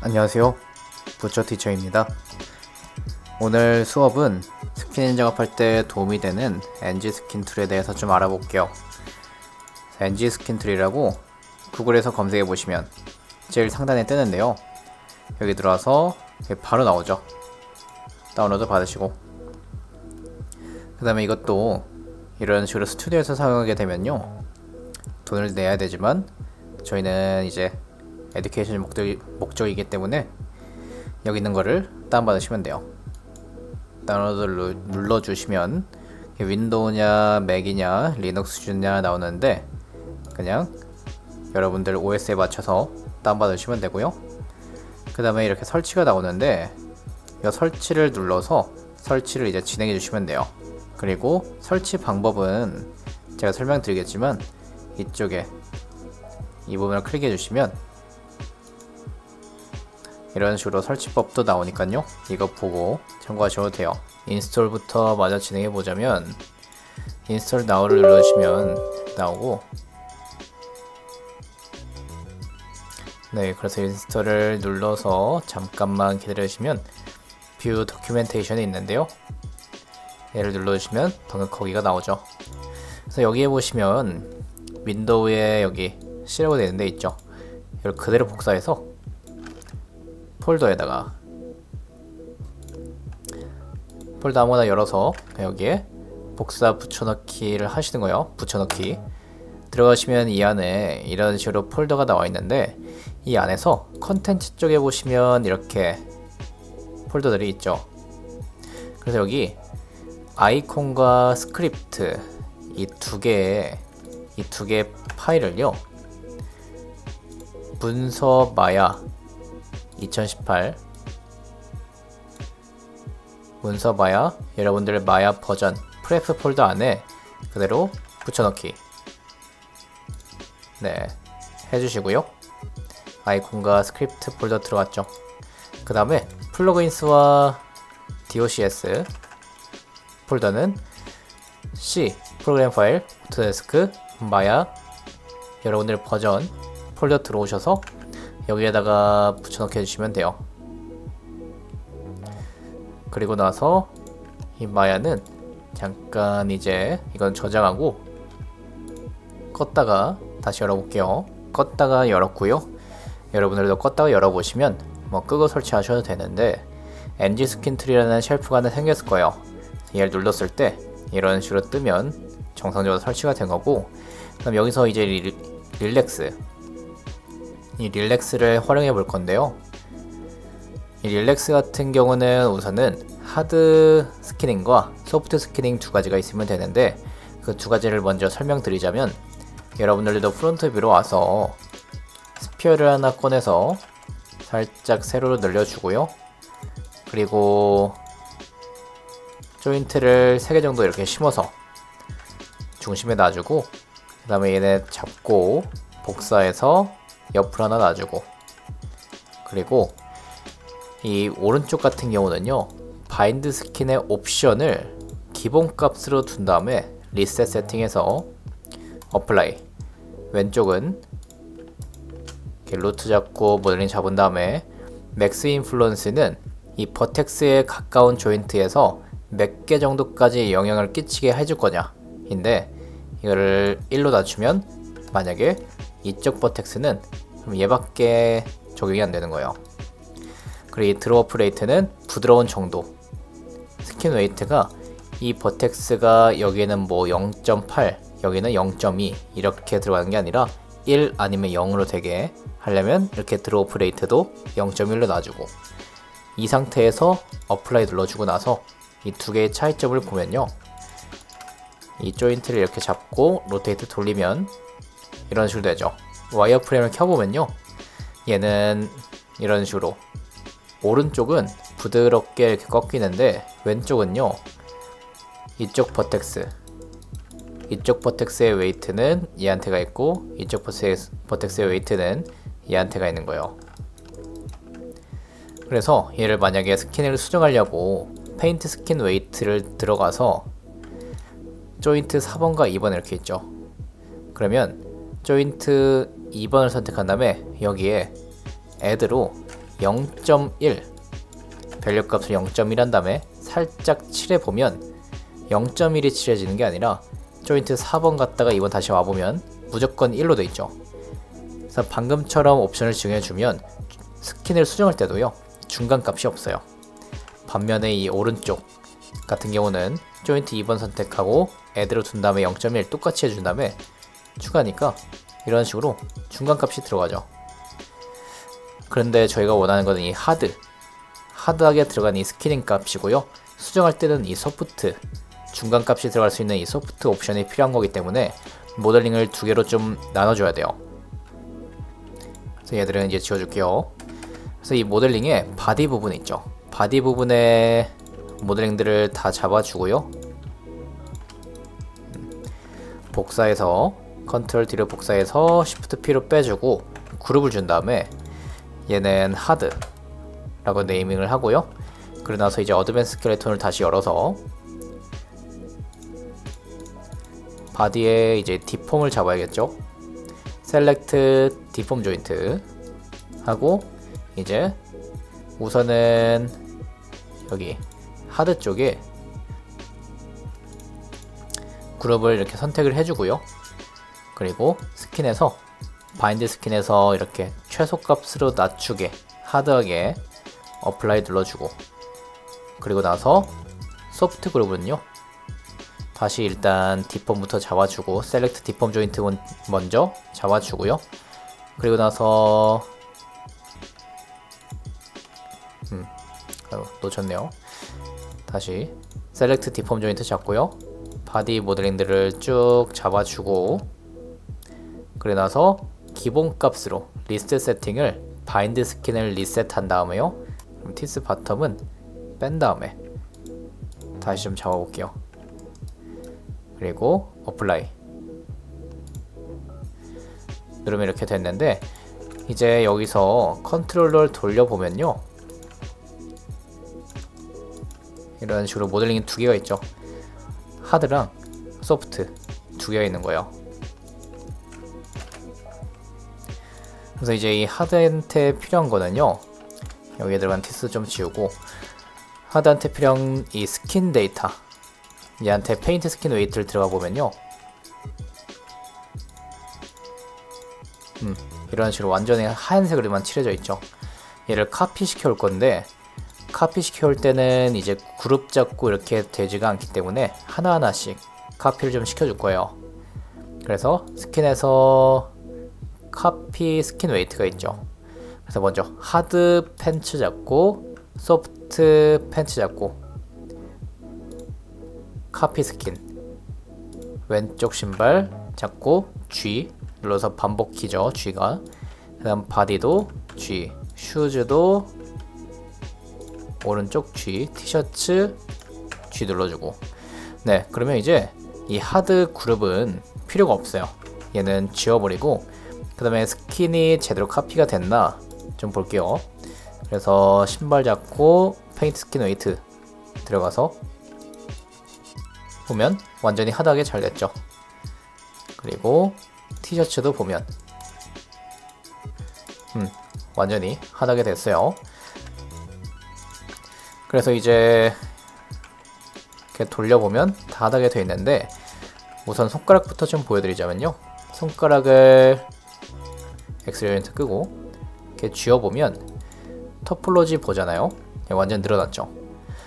안녕하세요, 부처티처입니다. 오늘 수업은 스킨 작업할 때 도움이 되는 NG 스킨 툴에 대해서 좀 알아볼게요. NG 스킨 툴이라고 구글에서 검색해 보시면 제일 상단에 뜨는데요, 여기 들어와서 바로 나오죠. 다운로드 받으시고, 그 다음에 이것도 이런 식으로 스튜디오에서 사용하게 되면요, 돈을 내야 되지만 저희는 이제 에듀케이션 목적이기 때문에 여기 있는 거를 다운받으시면 돼요. 다운로드를 눌러주시면 윈도우냐 맥이냐 리눅스냐 나오는데, 그냥 여러분들 OS에 맞춰서 다운받으시면 되고요. 그 다음에 이렇게 설치가 나오는데, 이 설치를 눌러서 설치를 이제 진행해 주시면 돼요. 그리고 설치 방법은 제가 설명드리겠지만 이쪽에 이 부분을 클릭해 주시면 이런 식으로 설치법도 나오니까요, 이거 보고 참고하셔도 돼요. 인스톨부터 마저 진행해 보자면, 인스톨 나우를 눌러주시면 나오고, 네, 그래서 인스톨을 눌러서 잠깐만 기다려주시면 뷰 도큐멘테이션이 있는데요, 얘를 눌러주시면 방금 거기가 나오죠. 그래서 여기에 보시면 윈도우에 여기 C라고 되어 있는데 있죠, 이걸 그대로 복사해서 폴더에다가 폴더 아무거나 열어서 여기에 복사 붙여넣기를 하시는 거예요. 붙여넣기 들어가시면 이 안에 이런 식으로 폴더가 나와 있는데, 이 안에서 컨텐츠 쪽에 보시면 이렇게 폴더들이 있죠. 그래서 여기 아이콘과 스크립트 이 두 개의 파일을요, 문서 마야 2018 문서 마야, 여러분들 마야 버전 프레프 폴더 안에 그대로 붙여넣기 네 해주시고요. 아이콘과 스크립트 폴더 들어갔죠. 그 다음에 플러그인스와 DOCS 폴더는 C 프로그램 파일, 오토데스크, 마야 여러분들 버전 폴더 들어오셔서 여기에다가 붙여넣기 해주시면 돼요. 그리고 나서 이 마야는 잠깐 이제 이건 저장하고 껐다가 다시 열어볼게요. 껐다가 열었고요. 여러분들도 껐다가 열어보시면 뭐 끄고 설치하셔도 되는데, NG 스킨 툴이라는 쉘프가 하나 생겼을 거예요. 얘를 눌렀을 때 이런 식으로 뜨면 정상적으로 설치가 된 거고, 그럼 여기서 이제 릴렉스 이 릴렉스를 활용해 볼 건데요, 이 릴렉스 같은 경우는 우선은 하드 스캐닝과 소프트 스캐닝 두 가지가 있으면 되는데, 그 두 가지를 먼저 설명드리자면, 여러분들도 프론트 뷰로 와서 스피어를 하나 꺼내서 살짝 세로로 늘려주고요. 그리고 조인트를 3개 정도 이렇게 심어서 중심에 놔주고, 그 다음에 얘네 잡고 복사해서 옆으로 하나 놔주고, 그리고 이 오른쪽 같은 경우는요, 바인드 스킨의 옵션을 기본값으로 둔 다음에 리셋 세팅해서 어플라이, 왼쪽은 이렇게 루트 잡고 모델링 잡은 다음에 맥스 인플루언스는 이 버텍스에 가까운 조인트에서 몇 개 정도까지 영향을 끼치게 해줄 거냐 인데, 이거를 1로 낮추면 만약에 이쪽 버텍스는 얘밖에 적용이 안 되는 거예요. 그리고 이 드롭 레이트는 부드러운 정도, 스킨 웨이트가 이 버텍스가 여기는 뭐 0.8 여기는 0.2 이렇게 들어가는 게 아니라 1 아니면 0으로 되게 하려면 이렇게 드롭 레이트도 0.1로 놔주고, 이 상태에서 어플라이 눌러주고 나서 이 두 개의 차이점을 보면요, 이 조인트를 이렇게 잡고 로테이트 돌리면 이런 식으로 되죠. 와이어프레임을 켜보면요, 얘는 이런 식으로 오른쪽은 부드럽게 이렇게 꺾이는데, 왼쪽은요, 이쪽 버텍스의 웨이트는 얘한테가 있고, 이쪽 버텍스의 웨이트는 얘한테가 있는 거예요. 그래서 얘를 만약에 스킨을 수정하려고 페인트 스킨 웨이트를 들어가서 조인트 4번과 2번 이렇게 있죠. 그러면 조인트 2번을 선택한 다음에 여기에 add로 0.1 밸류 값을 0.1 한 다음에 살짝 칠해보면 0.1이 칠해지는 게 아니라 조인트 4번 갔다가 2번 다시 와보면 무조건 1로 돼 있죠. 그래서 방금처럼 옵션을 지정해주면 스킨을 수정할 때도요 중간 값이 없어요. 반면에 이 오른쪽 같은 경우는 조인트 2번 선택하고 애드로 둔 다음에 0.1 똑같이 해준 다음에 추가하니까 이런 식으로 중간 값이 들어가죠. 그런데 저희가 원하는 것은 이 하드하게 들어간 이 스키닝 값이고요. 수정할 때는 이 소프트 중간 값이 들어갈 수 있는 이 소프트 옵션이 필요한 거기 때문에 모델링을 두 개로 좀 나눠줘야 돼요. 그래서 얘들은 이제 지워줄게요. 그래서 이 모델링의 바디 부분 있죠. 바디 부분에 모델링들을 다 잡아주고요. 복사해서 컨트롤 D로 복사해서 Shift P로 빼주고 그룹을 준 다음에 얘는 하드 라고 네이밍을 하고요. 그러고 나서 이제 어드밴스 스켈레톤을 다시 열어서 바디에 이제 디폼을 잡아야겠죠. 셀렉트 디폼 조인트 하고 이제 우선은 여기 하드 쪽에 그룹을 이렇게 선택을 해주고요. 그리고 스킨에서 바인드 스킨에서 이렇게 최소값으로 낮추게 하드하게 어플라이 눌러주고 그리고 나서 소프트 그룹은요 다시 일단 디폼부터 잡아주고 셀렉트 디폼 조인트 먼저 잡아주고요. 그리고 나서 놓쳤네요. 다시 셀렉트 디폼 조인트 잡고요. 바디 모델링들을 쭉 잡아주고 그리고 나서 기본 값으로 리스트 세팅을 바인드 스킨을 리셋한 다음에요. 그럼 티스 바텀은 뺀 다음에 다시 좀 잡아볼게요. 그리고 어플라이 누르면 이렇게 됐는데 이제 여기서 컨트롤러를 돌려보면요 이런 식으로 모델링이 두 개가 있죠. 하드랑 소프트 두 개가 있는 거예요. 그래서 이제 이 하드한테 필요한 거는요 여기에 들어간 티스 좀 지우고 하드한테 필요한 이 스킨 데이터 얘한테 페인트 스킨 웨이트를 들어가 보면요 이런 식으로 완전히 하얀색으로만 칠해져 있죠. 얘를 카피 시켜 올 건데 카피 시켜 올 때는 이제 그룹 잡고 이렇게 되지가 않기 때문에 하나하나씩 카피를 좀 시켜 줄 거예요. 그래서 스킨에서 카피 스킨 웨이트가 있죠. 그래서 먼저 하드 팬츠 잡고 소프트 팬츠 잡고 카피 스킨 왼쪽 신발 잡고 G 눌러서 반복키죠. G가 그 다음 바디도 G 슈즈도 오른쪽 G 티셔츠 G 눌러주고 네 그러면 이제 이 하드 그룹은 필요가 없어요. 얘는 지워버리고 그 다음에 스킨이 제대로 카피가 됐나 좀 볼게요. 그래서 신발 잡고 페인트 스킨 웨이트 들어가서 보면 완전히 하드하게 잘 됐죠. 그리고 티셔츠도 보면 완전히 하드하게 됐어요. 그래서 이제 이렇게 돌려보면 다 하드하게 되어 있는데 우선 손가락부터 좀 보여드리자면요 손가락을 엑스 요인트 끄고 이렇게 쥐어보면 토폴로지 보잖아요. 완전 늘어났죠.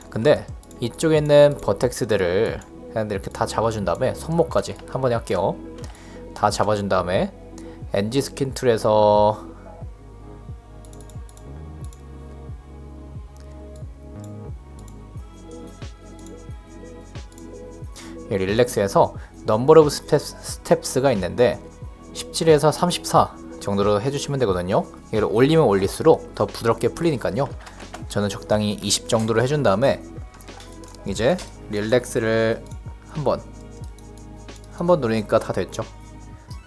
근데 이쪽에 있는 버텍스들을 그냥 이렇게 다 잡아준 다음에 손목까지 한 번에 할게요. 다 잡아준 다음에 NG 스킨 툴에서 릴렉스에서 넘버 오브 스텝스가 있는데 17에서 34 정도로 해주시면 되거든요. 이걸 올리면 올릴수록 더 부드럽게 풀리니까요. 저는 적당히 20 정도로 해준 다음에 이제 릴렉스를 한번 누르니까 다 됐죠.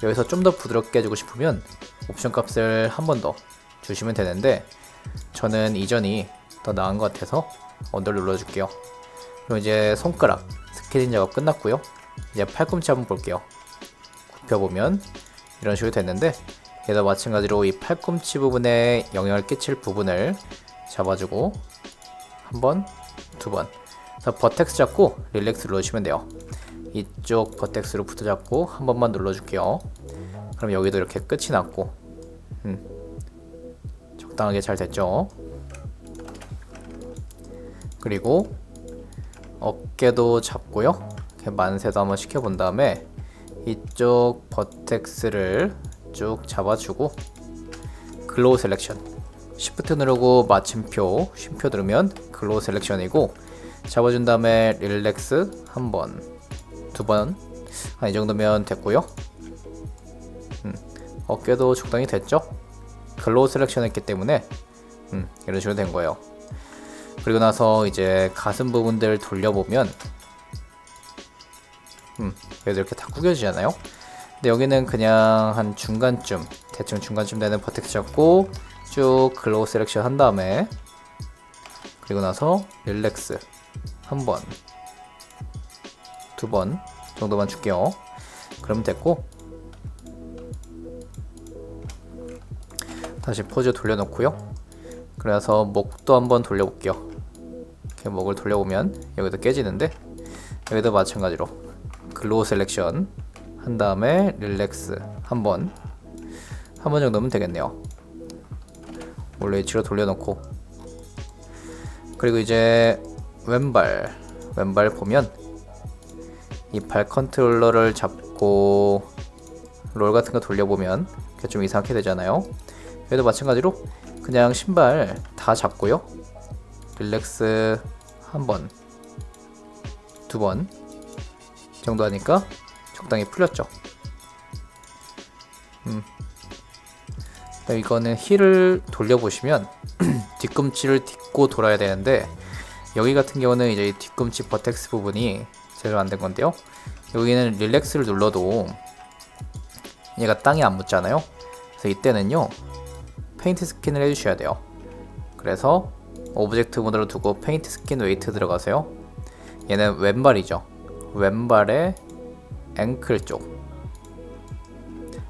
여기서 좀 더 부드럽게 해주고 싶으면 옵션 값을 한 번 더 주시면 되는데 저는 이전이 더 나은 것 같아서 언더를 눌러줄게요. 그럼 이제 손가락 스케일링 작업 끝났고요. 이제 팔꿈치 한번 볼게요. 굽혀보면 이런 식으로 됐는데 얘도 마찬가지로 이 팔꿈치 부분에 영향을 끼칠 부분을 잡아주고 한 번, 두 번. 그래서 버텍스 잡고 릴렉스 눌러주시면 돼요. 이쪽 버텍스로 붙어 잡고 한 번만 눌러줄게요. 그럼 여기도 이렇게 끝이 났고, 적당하게 잘 됐죠. 그리고 어깨도 잡고요. 이렇게 만세도 한번 시켜본 다음에 이쪽 버텍스를 쭉 잡아주고 글로우 셀렉션, Shift 누르고 마침표, 쉼표 누르면 글로우 셀렉션이고, 잡아준 다음에 릴렉스 한 번, 두 번, 이 정도면 됐고요. 어깨도 적당히 됐죠? 글로우 셀렉션 했기 때문에 이런 식으로 된 거예요. 그리고 나서 이제 가슴 부분들 돌려보면 그래도 이렇게 다 구겨지잖아요. 근데 여기는 그냥 한 중간쯤, 대충 중간쯤 되는 버텍스 잡고 쭉 글로우 셀렉션 한 다음에, 그리고 나서 릴렉스 한 번, 두 번 정도만 줄게요. 그러면 됐고, 다시 포즈 돌려놓고요. 그래서 목도 한번 돌려볼게요. 이렇게 목을 돌려보면 여기도 깨지는데, 여기도 마찬가지로 글로우 셀렉션 한 다음에 릴렉스 한 번 정도면 되겠네요. 원래 위치로 돌려놓고, 그리고 이제 왼발 보면 이 발 컨트롤러를 잡고 롤 같은 거 돌려보면 이렇게 좀 이상하게 되잖아요. 여기도 마찬가지로 그냥 신발 다 잡고요. 릴렉스 한 번, 두 번 정도 하니까 적당히 풀렸죠. 이거는 힐을 돌려보시면 뒤꿈치를 딛고 돌아야 되는데, 여기 같은 경우는 이제 이 뒤꿈치 버텍스 부분이 제대로 안 된 건데요. 여기는 릴렉스를 눌러도 얘가 땅에 안 묻잖아요. 그래서 이때는요, 페인트 스킨을 해주셔야 돼요. 그래서 오브젝트 모드로 두고 페인트 스킨 웨이트 들어가세요. 얘는 왼발이죠. 왼발의 앵클 쪽,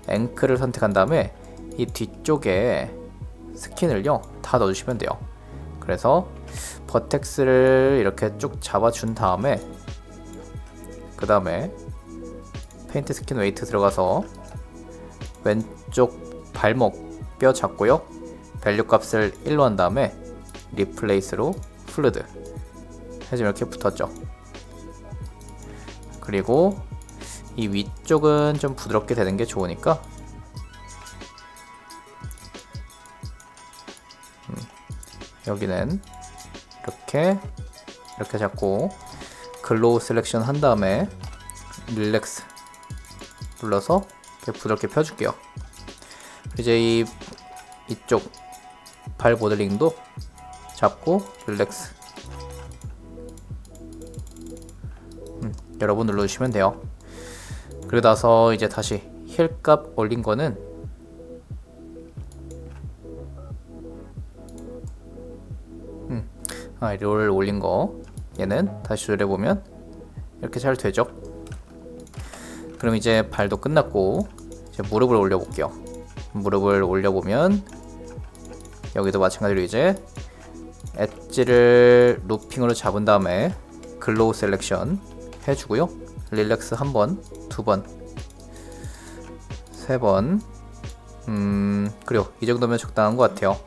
앵클을 선택한 다음에 이 뒤쪽에 스킨을요 다 넣어주시면 돼요. 그래서 버텍스를 이렇게 쭉 잡아준 다음에, 그 다음에 페인트 스킨 웨이트 들어가서 왼쪽 발목 뼈 잡고요, 밸류 값을 1로 한 다음에 리플레이스로 플루드 해주면 이렇게 붙었죠. 그리고 이 위쪽은 좀 부드럽게 되는 게 좋으니까 여기는 이렇게 잡고 글로우 셀렉션 한 다음에 릴렉스 눌러서 이렇게 부드럽게 펴줄게요. 이제 이쪽 발 모델링도 잡고 릴렉스 여러 번 눌러주시면 돼요. 그리고 나서 이제 다시 힐 값 올린 거는 롤 올린 거, 얘는 다시 조절해보면 이렇게 잘 되죠. 그럼 이제 발도 끝났고, 이제 무릎을 올려볼게요. 무릎을 올려보면 여기도 마찬가지로 이제 엣지를 루핑으로 잡은 다음에 글로우 셀렉션 해주고요. 릴렉스 한 번, 두 번, 세 번, 그리고 이 정도면 적당한 것 같아요.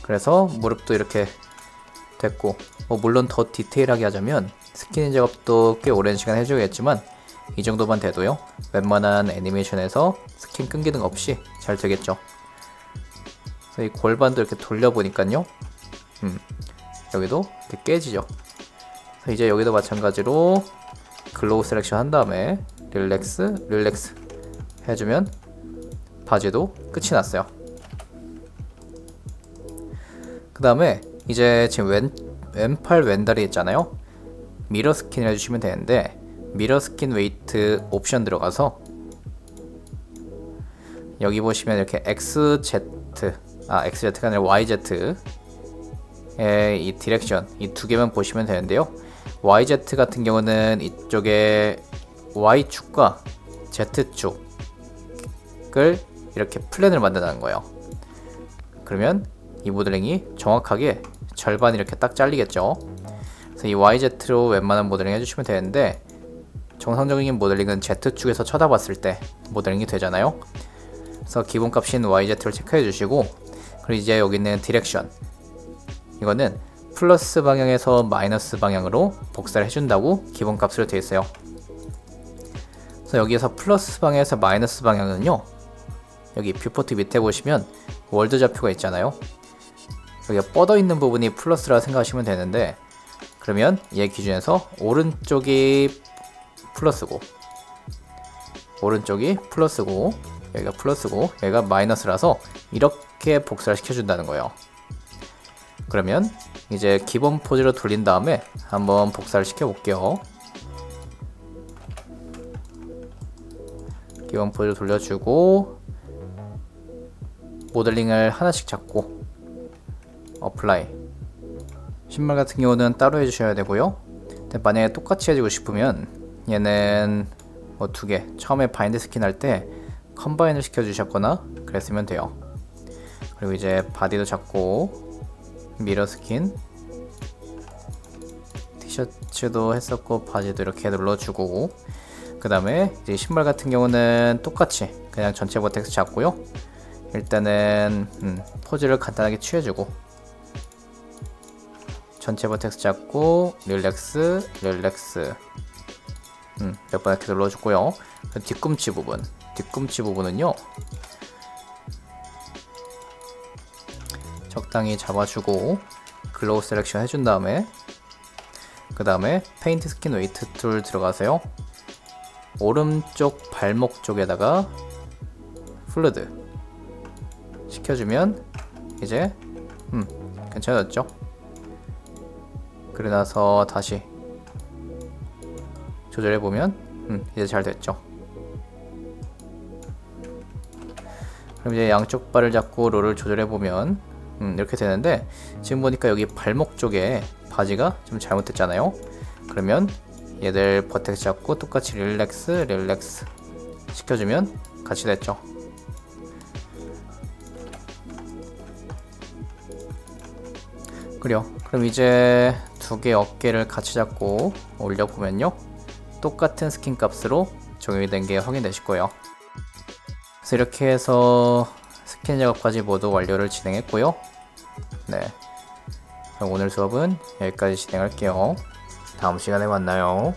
그래서 무릎도 이렇게 됐고, 물론 더 디테일하게 하자면 스킨 작업도 꽤 오랜 시간 해줘야겠지만 이 정도만 돼도요, 웬만한 애니메이션에서 스킨 끈기능 없이 잘 되겠죠. 그래서 이 골반도 이렇게 돌려보니까요, 여기도 이렇게 깨지죠. 그래서 이제 여기도 마찬가지로 글로우 셀렉션 한 다음에 릴렉스 해주면 바지도 끝이 났어요. 그 다음에 이제 지금 왼팔 왼다리 있잖아요. 미러 스킨을 해주시면 되는데, 미러 스킨 웨이트 옵션 들어가서 여기 보시면 이렇게 XZ가 아니라 YZ의 이 디렉션, 이 두 개만 보시면 되는데요. YZ 같은 경우는 이쪽에 Y축과 Z축을 이렇게 플랜을 만든다는 거예요. 그러면 이 모델링이 정확하게 절반 이렇게 딱 잘리겠죠. 그래서 이 YZ로 웬만한 모델링 해주시면 되는데, 정상적인 모델링은 Z축에서 쳐다봤을 때 모델링이 되잖아요. 그래서 기본값인 YZ를 체크해 주시고, 그리고 이제 여기 있는 디렉션, 이거는 플러스 방향에서 마이너스 방향으로 복사를 해준다고 기본값으로 되어 있어요. 그래서 여기에서 플러스 방향에서 마이너스 방향은요, 여기 뷰포트 밑에 보시면 월드 좌표가 있잖아요. 여기가 뻗어 있는 부분이 플러스라 생각하시면 되는데, 그러면 얘 기준에서 오른쪽이 플러스고, 오른쪽이 플러스고, 여기가 플러스고, 여기가 마이너스라서 이렇게 복사를 시켜준다는 거예요. 그러면 이제 기본 포즈로 돌린 다음에 한번 복사를 시켜볼게요. 기본 포즈로 돌려주고, 모델링을 하나씩 잡고, 어플라이. 신발 같은 경우는 따로 해주셔야 되고요. 근데 만약에 똑같이 해주고 싶으면 얘는 뭐 2개, 처음에 바인드 스킨 할 때 컴바인을 시켜주셨거나 그랬으면 돼요. 그리고 이제 바디도 잡고, 미러 스킨, 티셔츠도 했었고 바지도 이렇게 눌러주고, 그 다음에 이제 신발 같은 경우는 똑같이 그냥 전체 버텍스 잡고요. 일단은 포즈를 간단하게 취해주고, 전체 버텍스 잡고 릴렉스, 릴렉스 몇 번 이렇게 눌러주고요. 뒤꿈치 부분, 뒤꿈치 부분은요 적당히 잡아주고 글로우 셀렉션 해준 다음에, 그 다음에 페인트 스킨 웨이트 툴 들어가세요. 오른쪽 발목 쪽에다가 플루드 시켜주면 이제 괜찮아졌죠? 그러고 나서 다시 조절해보면 이제 잘 됐죠. 그럼 이제 양쪽 발을 잡고 롤을 조절해보면 이렇게 되는데, 지금 보니까 여기 발목 쪽에 바지가 좀 잘못됐잖아요. 그러면 얘들 버텍스 잡고 똑같이 릴렉스, 릴렉스 시켜주면 같이 됐죠. 그럼 이제 2개 어깨를 같이 잡고 올려보면요, 똑같은 스킨 값으로 적용이 된 게 확인되실 거예요. 그래서 이렇게 해서 스킨 작업까지 모두 완료를 진행했고요. 네, 그럼 오늘 수업은 여기까지 진행할게요. 다음 시간에 만나요.